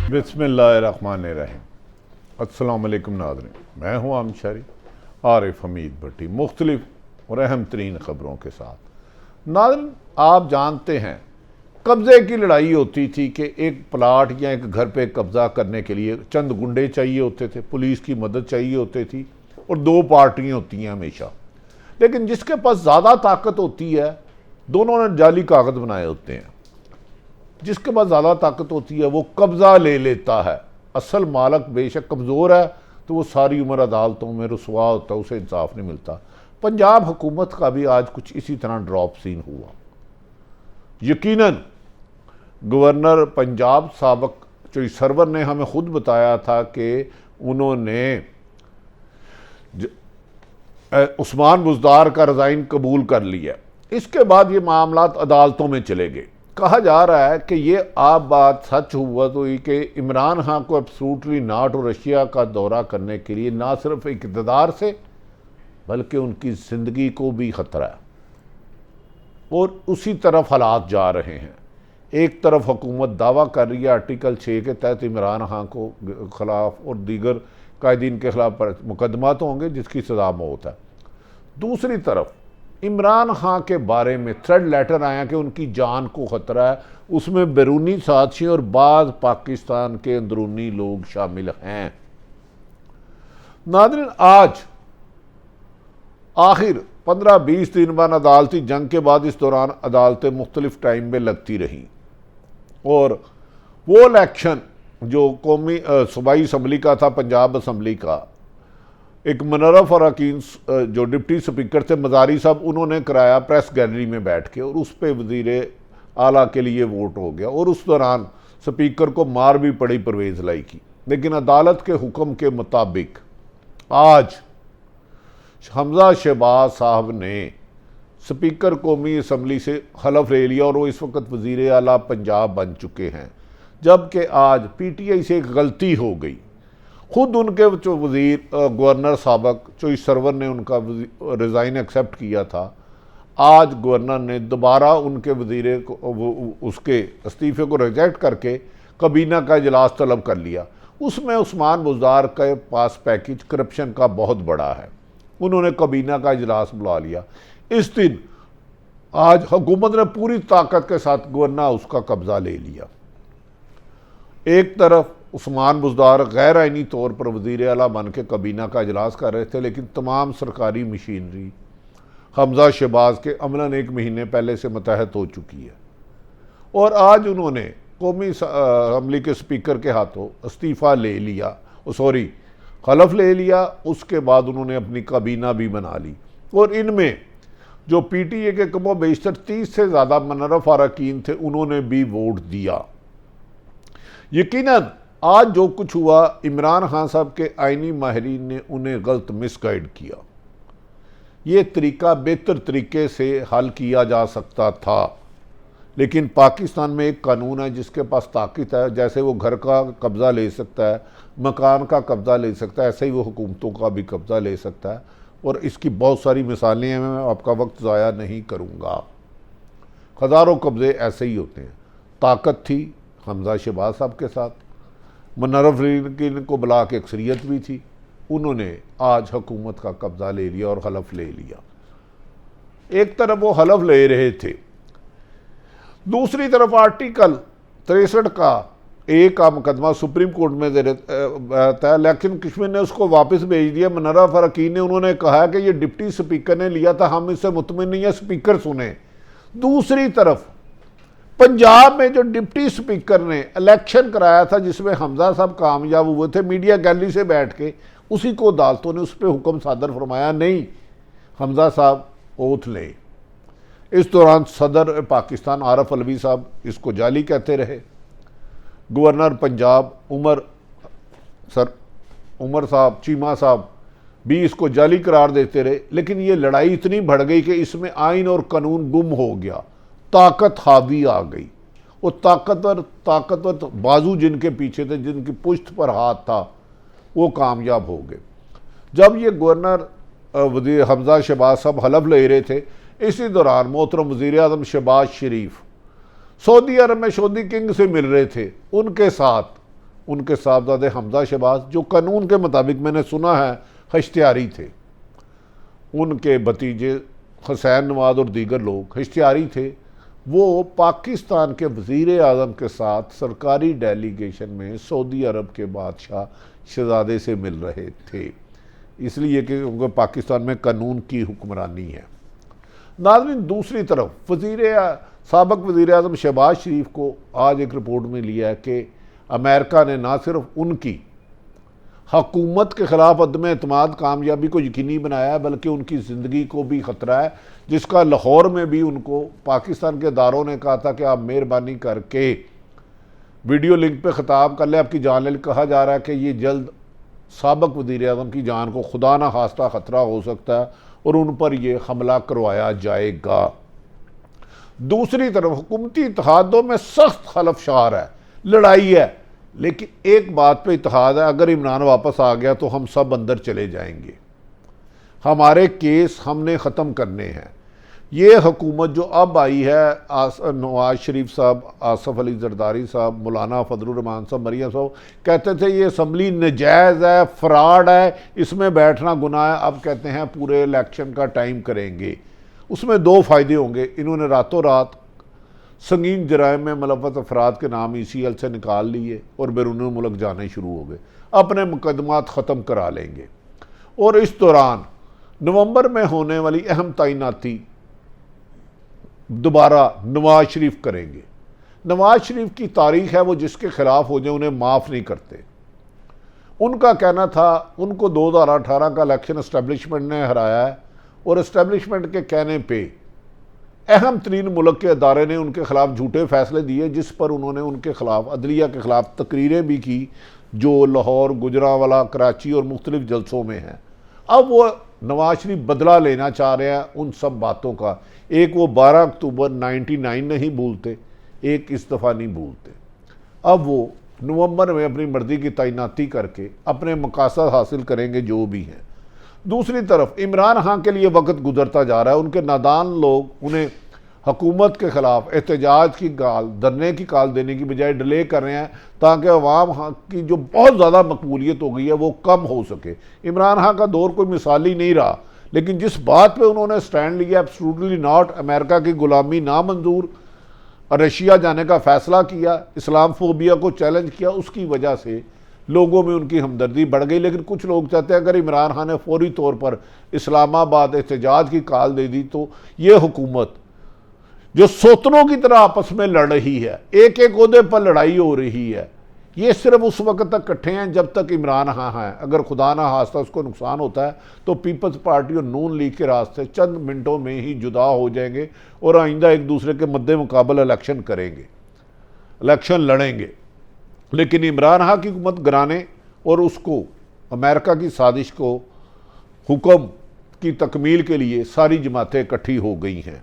बिस्मिल्लाहिर्रहमानिर्रहीम। अस्सलाम वालेकुम नाज़रीन, मैं हूँ आमिर शारी आरिफ हमीद भट्टी मुख्तलिफ और अहम तरीन ख़बरों के साथ। नाज़रीन, आप जानते हैं कब्ज़े की लड़ाई होती थी कि एक प्लाट या एक घर पे कब्ज़ा करने के लिए चंद गुंडे चाहिए होते थे, पुलिस की मदद चाहिए होती थी और दो पार्टियाँ होती हैं हमेशा। लेकिन जिसके पास ज़्यादा ताकत होती है, दोनों ने जाली कागज़ बनाए होते हैं। जिसके पास ज़्यादा ताकत होती है वो कब्ज़ा ले लेता है। असल मालक बेशक कमज़ोर है तो वो सारी उम्र अदालतों में रुसवा होता है, उसे इंसाफ नहीं मिलता। पंजाब हुकूमत का भी आज कुछ इसी तरह ड्रॉप सीन हुआ। यकीनन गवर्नर पंजाब साबक चोई सरवर ने हमें खुद बताया था कि उन्होंने उस्मान बुज़दार का रिज़ाइन कबूल कर लिया। इसके बाद ये मामला अदालतों में चले गए। कहा जा रहा है कि ये आप बात सच हुआ तो ये कि इमरान खान को एब्सोल्युटली नॉट और रशिया का दौरा करने के लिए ना सिर्फ इक़्तिदार से बल्कि उनकी ज़िंदगी को भी ख़तरा है और उसी तरफ हालात जा रहे हैं। एक तरफ हुकूमत दावा कर रही है आर्टिकल 6 के तहत इमरान खान को खिलाफ और दीगर कायदीन के खिलाफ मुकदमा तो होंगे जिसकी सज़ा मौत है। दूसरी तरफ इमरान खान के बारे में थ्रेड लेटर आया कि उनकी जान को ख़तरा है, उसमें बैरूनी साजिशें और बाज़ पाकिस्तान के अंदरूनी लोग शामिल हैं। नाज़रीन, आज आखिर 15-20 दिन बाद अदालती जंग के बाद इस दौरान अदालतें मुख्तलिफ टाइम में लगती रहीं और वो इलेक्शन जो कौमी सूबाई असम्बली का था, पंजाब असम्बली का, एक मुनर्रफ अरकान जो डिप्टी स्पीकर थे मज़ारी साहब, उन्होंने कराया प्रेस गैलरी में बैठ के और उस पर वज़ीर आला के लिए वोट हो गया और उस दौरान स्पीकर को मार भी पड़ी परवेज़ लाई की। लेकिन अदालत के हुक्म के मुताबिक आज हमजा शहबाज साहब ने स्पीकर कौमी असम्बली से हलफ ले लिया और वो इस वक्त वज़ीर आला पंजाब बन चुके हैं। जबकि आज PTI से एक गलती हो गई। खुद उनके जो वज़ीर गवर्नर साबक चोई सरवर ने उनका रिज़ाइन एक्सेप्ट किया था। आज गवर्नर ने दोबारा उनके वज़ीर को उसके इस्तीफ़े को रिजेक्ट करके कबीना का इजलास तलब कर लिया। उसमें उस्मान बुज़दार के पास पैकेज करप्शन का बहुत बड़ा है। उन्होंने कबीना का इजलास बुला लिया। इस दिन आज हुकूमत ने पूरी ताकत के साथ गवर्नर हाउस का कब्ज़ा ले लिया। एक तरफ उस्मान बुज़दार गैर आइनी तौर पर वज़ीर आला बन के कबीना का इजलास कर रहे थे, लेकिन तमाम सरकारी मशीनरी हमजा शहबाज के अमलन 1 महीने पहले से मुतहद हो चुकी है और आज उन्होंने कौमी असम्बली के स्पीकर के हाथों इस्तीफ़ा ले लिया, हलफ ले लिया। उसके बाद उन्होंने अपनी कबीना भी बना ली और इनमें जो PTA के कमो बेशतर 30 से ज़्यादा मुनर्रफ अरकान थे, उन्होंने भी वोट दिया। यकीनन आज जो कुछ हुआ, इमरान खान साहब के आइनी माहिरीन ने उन्हें गलत मिसगाइड किया। ये तरीका बेहतर तरीके से हल किया जा सकता था, लेकिन पाकिस्तान में एक कानून है जिसके पास ताकत है। जैसे वो घर का कब्ज़ा ले सकता है, मकान का कब्ज़ा ले सकता है, ऐसे ही वो हुकूमतों का भी कब्ज़ा ले सकता है और इसकी बहुत सारी मिसालें हैं। मैं आपका वक्त ज़ाया नहीं करूँगा। हज़ारों कब्ज़े ऐसे ही होते हैं। ताकत थी हमजा शहबाज साहब के साथ, मुनर्रफ को बुला के अक्सरियत भी थी। उन्होंने आज हुकूमत का कब्ज़ा ले लिया और हलफ ले लिया। एक तरफ वो हलफ ले रहे थे, दूसरी तरफ आर्टिकल 63 का एक का मुकदमा सुप्रीम कोर्ट में रहता है, लेकिन कश्मीर ने उसको वापस भेज दिया। मुनर्रफ अरकान ने उन्होंने कहा कि ये डिप्टी स्पीकर ने लिया था, हम इससे मुतमिन नहीं है, स्पीकर सुने। दूसरी तरफ पंजाब में जो डिप्टी स्पीकर ने इलेक्शन कराया था जिसमें हमजा साहब कामयाब हुए थे, मीडिया गैलरी से बैठ के उसी को अदालतों ने उस पर हुक्म सादर फरमाया, नहीं हमजा साहब ओथ लें। इस दौरान सदर पाकिस्तान आरिफ अलवी साहब इसको जाली कहते रहे। गवर्नर पंजाब उमर साहब चीमा साहब भी इसको जाली करार देते रहे। लेकिन ये लड़ाई इतनी बढ़ गई कि इसमें आइन और कानून गुम हो गया, ताकत हावी आ गई और ताकतवर बाजू जिनके पीछे थे, जिनकी पुश्त पर हाथ था, वो कामयाब हो गए। जब ये गवर्नर वज़ीर हमजा शहबाज साहब हलफ ले रहे थे, इसी दौरान मोहतरम वज़ीर आज़म शहबाज शरीफ सऊदी अरब में सऊदी किंग से मिल रहे थे। उनके साथ उनके साहबजादे हमजा शहबाज, जो कानून के मुताबिक मैंने सुना है इश्तिहारी थे, उनके भतीजे हुसैन नवाज और दीगर लोग इश्तिहारी थे, वो पाकिस्तान के वज़ीर आज़म के साथ सरकारी डेलीगेशन में सऊदी अरब के बादशाह शहजादे से मिल रहे थे, इसलिए कि उनको पाकिस्तान में कानून की हुक्मरानी है। नाज़रीन, दूसरी तरफ साबिक़ वज़ीर आज़म शहबाज शरीफ को आज एक रिपोर्ट में लिया है कि अमेरिका ने ना सिर्फ उनकी हुकूमत के ख़िलाफ़ अदम एतमाद कामयाबी को यकीनी बनाया है, बल्कि उनकी ज़िंदगी को भी ख़तरा है, जिसका लाहौर में भी उनको पाकिस्तान के इदारों ने कहा था कि आप मेहरबानी करके वीडियो लिंक पे ख़िताब कर ले, आपकी जान ले। कहा जा रहा है कि ये जल्द साबिक़ वज़ीर आज़म की जान को खुदा ना खास्ता ख़तरा हो सकता है और उन पर यह हमला करवाया जाएगा। दूसरी तरफ हुकूमती इत्तेहादों में सख्त खलफशार है, लड़ाई है, लेकिन एक बात पे इत्तेहाद है, अगर इमरान वापस आ गया तो हम सब अंदर चले जाएंगे, हमारे केस हमने ख़त्म करने हैं। ये हुकूमत जो अब आई है, नवाज शरीफ साहब, आसफ अली जरदारी साहब, मौलाना फजलुर रहमान साहब, मरियम साहब कहते थे ये असम्बली नजायज़ है, फ्रॉड है, इसमें बैठना गुनाह है। अब कहते हैं पूरे इलेक्शन का टाइम करेंगे। उसमें दो फ़ायदे होंगे, इन्होंने रातों रात संगीन जराइम में मुलव्वस अफराद के नाम ECL से निकाल लिए और बैरून मुल्क जाने शुरू हो गए, अपने मुकदमात ख़त्म करा लेंगे। और इस दौरान नवंबर में होने वाली अहम तैनाती दोबारा नवाज शरीफ करेंगे। नवाज शरीफ की तारीख है, वो जिसके खिलाफ हो जाए उन्हें माफ़ नहीं करते। उनका कहना था उनको 2018 का इलेक्शन इस्टेब्लिशमेंट ने हराया है और इस्टेब्लिशमेंट के कहने पे अहम तरीन मुल्क के अदारे ने उनके खिलाफ झूठे फैसले दिए, जिस पर उन्होंने उनके खिलाफ अदलिया के खिलाफ तकरीरें भी की, जो लाहौर, गुजरांवाला, कराची और मुख्तलिफ जलसों में हैं। अब वो नवाज शरीफ बदला लेना चाह रहे हैं उन सब बातों का। एक वो 12 अक्टूबर 99 नहीं भूलते, एक इस दफ़ा नहीं भूलते। अब वो नवंबर में अपनी मर्जी की तैनाती करके अपने मकासद हासिल करेंगे जो भी हैं। दूसरी तरफ इमरान खान के लिए वक्त गुजरता जा रहा है, उनके नादान लोग उन्हें हुकूमत के ख़िलाफ़ एहतजाज की गाल, धरने की काल देने की बजाय डिले कर रहे हैं, ताकि अवाम की जो बहुत ज़्यादा मकबूलियत हो गई है वो कम हो सके। इमरान खान का दौर कोई मिसाली नहीं रहा, लेकिन जिस बात पे उन्होंने स्टैंड लिया, एब्सोल्युटली नॉट, अमेरिका की गुलामी नामंजूर, रशिया जाने का फ़ैसला किया, इस्लामफोबिया को चैलेंज किया, उसकी वजह से लोगों में उनकी हमदर्दी बढ़ गई। लेकिन कुछ लोग चाहते हैं अगर इमरान खान ने फौरी तौर पर इस्लामाबाद एहतजाज की काल दे दी तो ये हुकूमत जो सोतनों की तरह आपस में लड़ रही है, एक एक ओहदे पर लड़ाई हो रही है, ये सिर्फ उस वक्त तक इकट्ठे हैं जब तक इमरान खान है। अगर खुदा ना खास्ता उसको नुकसान होता है तो पीपल्स पार्टी और नून लीग के रास्ते चंद मिनटों में ही जुदा हो जाएंगे और आइंदा एक दूसरे के मद्दे मुकाबल इलेक्शन करेंगे, इलेक्शन लड़ेंगे। लेकिन इमरान खान की हुकूमत गिराने और उसको अमेरिका की साजिश को हुक्म की तकमील के लिए सारी जमातें इकट्ठी हो गई हैं।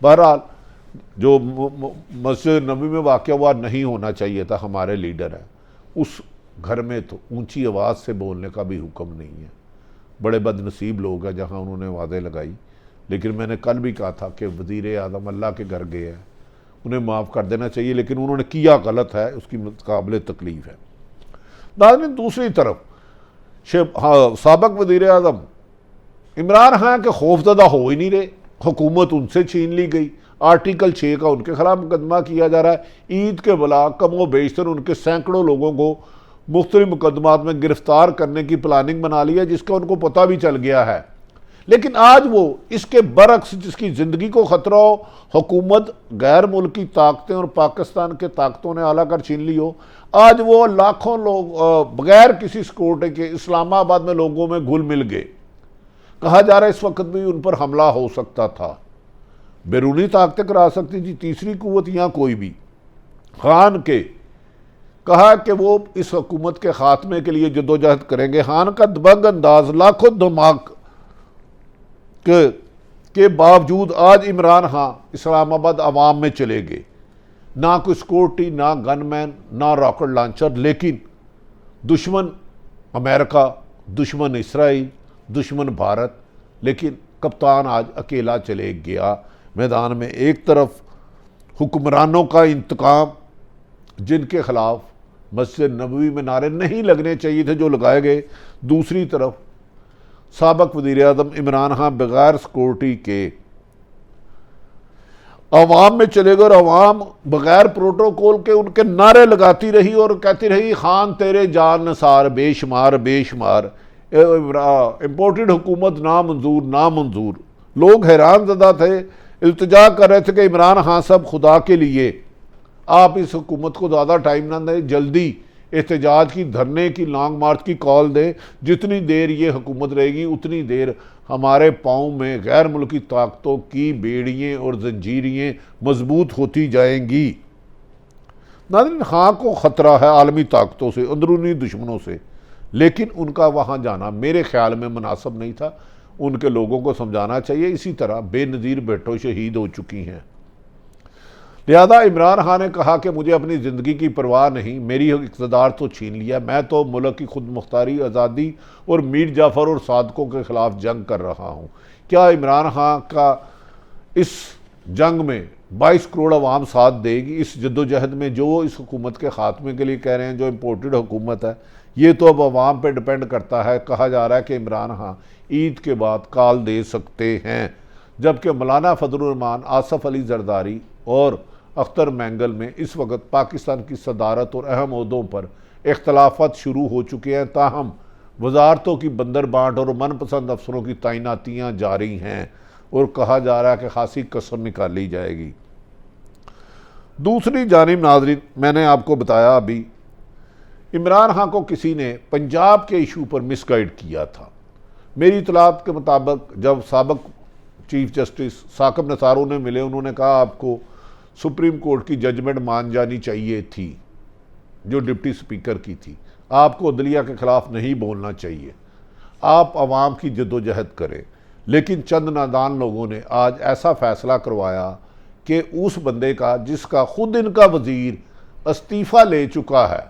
बहरहाल जो मस्जिद नबी में वाक़या हुआ नहीं होना चाहिए था, हमारे लीडर हैं, उस घर में तो ऊंची आवाज़ से बोलने का भी हुक्म नहीं है। बड़े बदनसीब लोग हैं जहां उन्होंने वादे लगाई। लेकिन मैंने कल भी कहा था कि वज़ीर आज़म अल्लाह के घर गए हैं, उन्हें माफ़ कर देना चाहिए, लेकिन उन्होंने किया गलत है, उसकी काबिल तकलीफ़ है। नाज़रीन, दूसरी तरफ साबिक़ वज़ीर आज़म इमरान खान के खौफज़दा हो ही नहीं रहे, हुकूमत उनसे छीन ली गई। आर्टिकल 6 का उनके खिलाफ मुकदमा किया जा रहा है। ईद के बला कमो बेशतर उनके सैकड़ों लोगों को मुख्तलिफ मुकदमात में गिरफ्तार करने की प्लानिंग बना ली है, जिसका उनको पता भी चल गया है। लेकिन आज वो इसके बरक्स, जिसकी ज़िंदगी को ख़तरा हो, हुकूमत गैर मुल्की ताकतें और पाकिस्तान के ताकतों ने आला कर छीन ली हो, आज वो लाखों लोग बगैर किसी सिक्योरिटी के इस्लामाबाद में लोगों में घुल मिल गए। कहा जा रहा है इस वक्त भी उन पर हमला हो सकता था, बैरूनी ताकतें करा सकती थी, तीसरी कुव्वत या कोई भी। खान के कहा कि वो इस हुकूमत के खात्मे के लिए जद्दोजहद करेंगे। खान का दबंग अंदाज, लाखों धमाक के बावजूद आज इमरान खान इस्लामाबाद अवाम में चले गए। ना कोई सिक्योरिटी, ना गनमैन, ना रॉकेट लॉन्चर, लेकिन दुश्मन अमेरिका, दुश्मन इसराइल, दुश्मन भारत, लेकिन कप्तान आज अकेला चले गया मैदान में। एक तरफ हुक्मरानों का इंतकाम, जिनके खिलाफ मस्जिद नबवी में नारे नहीं लगने चाहिए थे जो लगाए गए। दूसरी तरफ साबक वज़ीर आज़म इमरान खान बगैर सिक्योरिटी के अवाम में चले गए और अवाम बगैर प्रोटोकॉल के उनके नारे लगाती रही और कहती रही खान तेरे जान नसार बेशुमार बेशुमार, इम्पोर्टेड हुकूमत नामंजूर नामंजूर। लोग हैरान ज़दा थे, इल्तिजा कर रहे थे कि इमरान खान साहब खुदा के लिए आप इस हुकूमत को ज़्यादा टाइम ना दें, जल्दी एहतजाज की, धरने की, लॉन्ग मार्च की कॉल दें। जितनी देर ये हुकूमत रहेगी उतनी देर हमारे पाँव में गैर मुल्की ताकतों की बेड़ियाँ और जंजीरें मजबूत होती जाएंगी। नाज़रीन, हाँ को ख़तरा है आलमी ताकतों से, अंदरूनी दुश्मनों से, लेकिन उनका वहाँ जाना मेरे ख्याल में मुनासिब नहीं था। उनके लोगों को समझाना चाहिए। इसी तरह बेनज़ीर भुट्टो शहीद हो चुकी हैं। लिहाजा इमरान खान ने कहा कि मुझे अपनी ज़िंदगी की परवाह नहीं, मेरी इक़्तिदार तो छीन लिया, मैं तो मुल्क की खुद मुख्तारी, आज़ादी और मीर जाफ़र और सादकों के ख़िलाफ़ जंग कर रहा हूँ। क्या इमरान खान का इस जंग में 22 करोड़ अवाम साथ देगी? इस जद्दोजहद में जो इस हुकूमत के ख़ात्मे के लिए कह रहे हैं, जो इम्पोर्टेड हुकूमत है, ये तो अब अवाम पर डिपेंड करता है। कहा जा रहा है कि इमरान खान ईद के बाद कॉल दे सकते हैं, जबकि मौलाना फजलुर रहमान, आसफ अली जरदारी और अख्तर मैंगल में इस वक्त पाकिस्तान की सदारत और अहम ओहदों पर इख्तलाफात शुरू हो चुके हैं। ताहम वजारतों की बंदर बांट और मनपसंद अफसरों की तैनातियाँ जारी हैं और कहा जा रहा है कि खासी कसर निकाली जाएगी। दूसरी जानिब नाज़रीन, मैंने आपको बताया अभी, इमरान खान को किसी ने पंजाब के इशू पर मिसगाइड किया था। मेरी इतलात के मुताबिक जब साबिक चीफ जस्टिस साकिब निसार उन्हें मिले, उन्होंने कहा आपको सुप्रीम कोर्ट की जजमेंट मान जानी चाहिए थी जो डिप्टी स्पीकर की थी, आपको अदलिया के ख़िलाफ़ नहीं बोलना चाहिए, आप अवाम की जद्दोजहद करें। लेकिन चंद नादान लोगों ने आज ऐसा फ़ैसला करवाया कि उस बंदे का जिसका खुद इनका वज़ीर इस्तीफ़ा ले चुका है,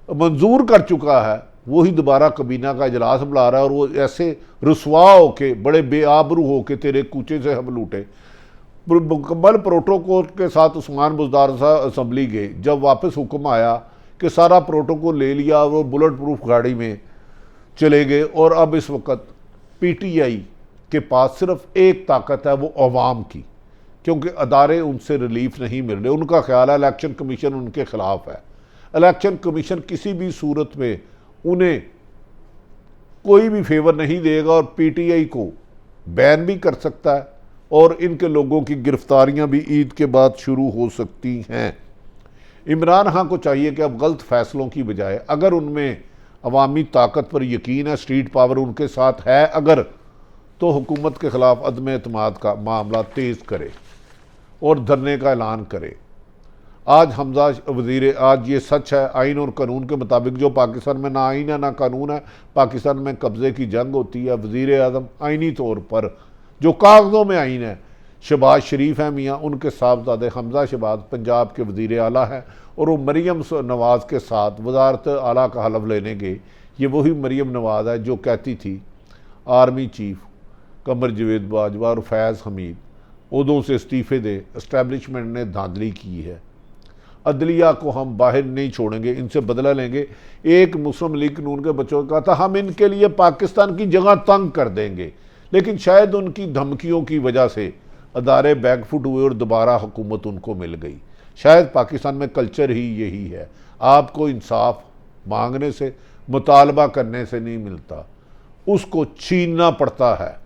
मंजूर कर चुका है, वही दोबारा कबीना का इजलास बुला रहा है और वो ऐसे रुसवा होके, बड़े बेआबरू होके तेरे कूचे से हम लूटे। मुकम्मल प्रोटोकॉल के साथ उस्मान बुज़दार साहब असम्बली गए। जब वापस हुक्म आया कि सारा प्रोटोकॉल ले लिया, वो बुलेट प्रूफ गाड़ी में चले गए। और अब इस वक्त पीटीआई के पास सिर्फ एक ताकत है, वो अवाम की, क्योंकि अदारे उनसे रिलीफ नहीं मिल रहे। उनका ख्याल है इलेक्शन कमीशन उनके ख़िलाफ़ है। इलेक्शन कमीशन किसी भी सूरत में उन्हें कोई भी फेवर नहीं देगा और पीटीआई को बैन भी कर सकता है और इनके लोगों की गिरफ्तारियां भी ईद के बाद शुरू हो सकती हैं। इमरान खान को चाहिए कि अब गलत फैसलों की बजाय, अगर उनमें अवामी ताकत पर यकीन है, स्ट्रीट पावर उनके साथ है अगर, तो हुकूमत के ख़िलाफ़ अदम एतमाद का मामला तेज़ करे और धरने का ऐलान करे। आज हमजा वज़ीर, आज ये सच है, आइन और कानून के मुताबिक, जो पाकिस्तान में ना आइन है ना कानून है, पाकिस्तान में कब्ज़े की जंग होती है। वज़ीर आज़म आइनी तौर पर जो कागज़ों में आइन है, शहबाज शरीफ है मियाँ, उनके साहबजादे हमजा शहबाज पंजाब के वज़ीर आला हैं और वो मरीम नवाज़ के साथ वजारत आला का हलफ लेने गए। ये वही मरीम नवाज़ है जो कहती थी आर्मी चीफ कमर जवेद बाजवा और फैज़ हमीद ओहदों से इस्तीफ़े दे, इस्टेबलिशमेंट ने धांधली की है, अदलिया को हम बाहर नहीं छोड़ेंगे, इनसे बदला लेंगे। एक मुस्लिम लीग नून के बच्चों ने कहा था हम इनके लिए पाकिस्तान की जगह तंग कर देंगे, लेकिन शायद उनकी धमकियों की वजह से अदारे बैकफुट हुए और दोबारा हुकूमत उनको मिल गई। शायद पाकिस्तान में कल्चर ही यही है, आपको इंसाफ मांगने से, मुतालबा करने से नहीं मिलता, उसको छीनना पड़ता है।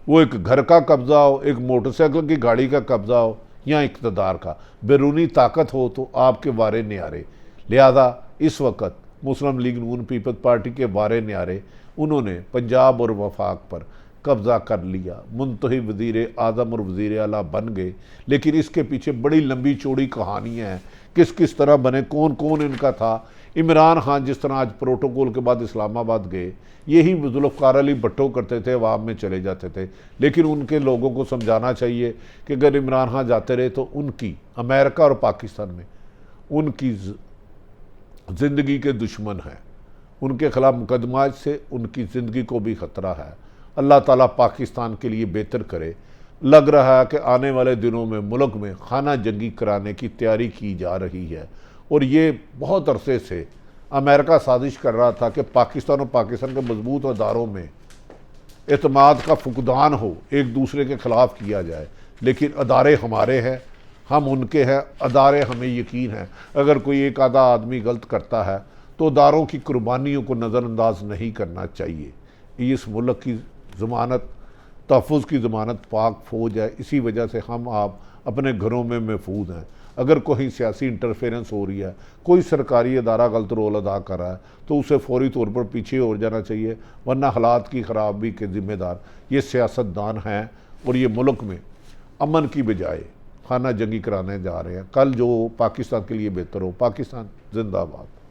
वो एक घर का कब्ज़ा हो, एक मोटरसाइकिल की गाड़ी का कब्ज़ा हो या इक़्तिदार का, बैरूनी ताकत हो तो आपके वारे न्यारे। लिहाजा इस वक्त मुस्लिम लीग नून पीपल्स पार्टी के वारे न्यारे, उन्होंने पंजाब और वफाक पर कब्ज़ा कर लिया, मुंतही वज़ीर आज़म और वज़ीर आला बन गए। लेकिन इसके पीछे बड़ी लंबी चौड़ी कहानियाँ हैं, किस किस तरह बने, कौन कौन इनका था। इमरान खान जिस तरह आज प्रोटोकॉल के बाद इस्लामाबाद गए, यही जुल्फ़िकार अली भुट्टो करते थे, अवाम में चले जाते थे। लेकिन उनके लोगों को समझाना चाहिए कि अगर इमरान खान जाते रहे तो उनकी अमेरिका और पाकिस्तान में उनकी ज़िंदगी के दुश्मन हैं, उनके ख़िलाफ़ मुकदमात से उनकी ज़िंदगी को भी ख़तरा है। अल्लाह ताला पाकिस्तान के लिए बेहतर करे। लग रहा है कि आने वाले दिनों में मुल्क में खाना जंगी कराने की तैयारी की जा रही है और ये बहुत अरसे से अमेरिका साजिश कर रहा था कि पाकिस्तान और पाकिस्तान के मजबूत अदारों में एतमाद का फुकदान हो, एक दूसरे के ख़िलाफ़ किया जाए। लेकिन अदारे हमारे हैं, हम उनके हैं, अदारे हमें यकीन है। अगर कोई एक आधा आदमी गलत करता है तो अदारों की कुर्बानियों को नज़रअंदाज नहीं करना चाहिए। इस मुल्क की ज़मानत, तहफ़्फ़ुज़ की ज़मानत पाक फ़ौज है। इसी वजह से हम आप अपने घरों में महफूज हैं। अगर कोई सियासी इंटरफेरेंस हो रही है, कोई सरकारी अदारा गलत रोल अदा कर रहा है, तो उसे फौरी तौर पर पीछे हो जाना चाहिए, वरना हालात की ख़राबी के ज़िम्मेदार ये सियासतदान हैं और ये मुल्क में अमन की बजाय खाना जंगी कराने जा रहे हैं। कल जो पाकिस्तान के लिए बेहतर हो। पाकिस्तान जिंदाबाद।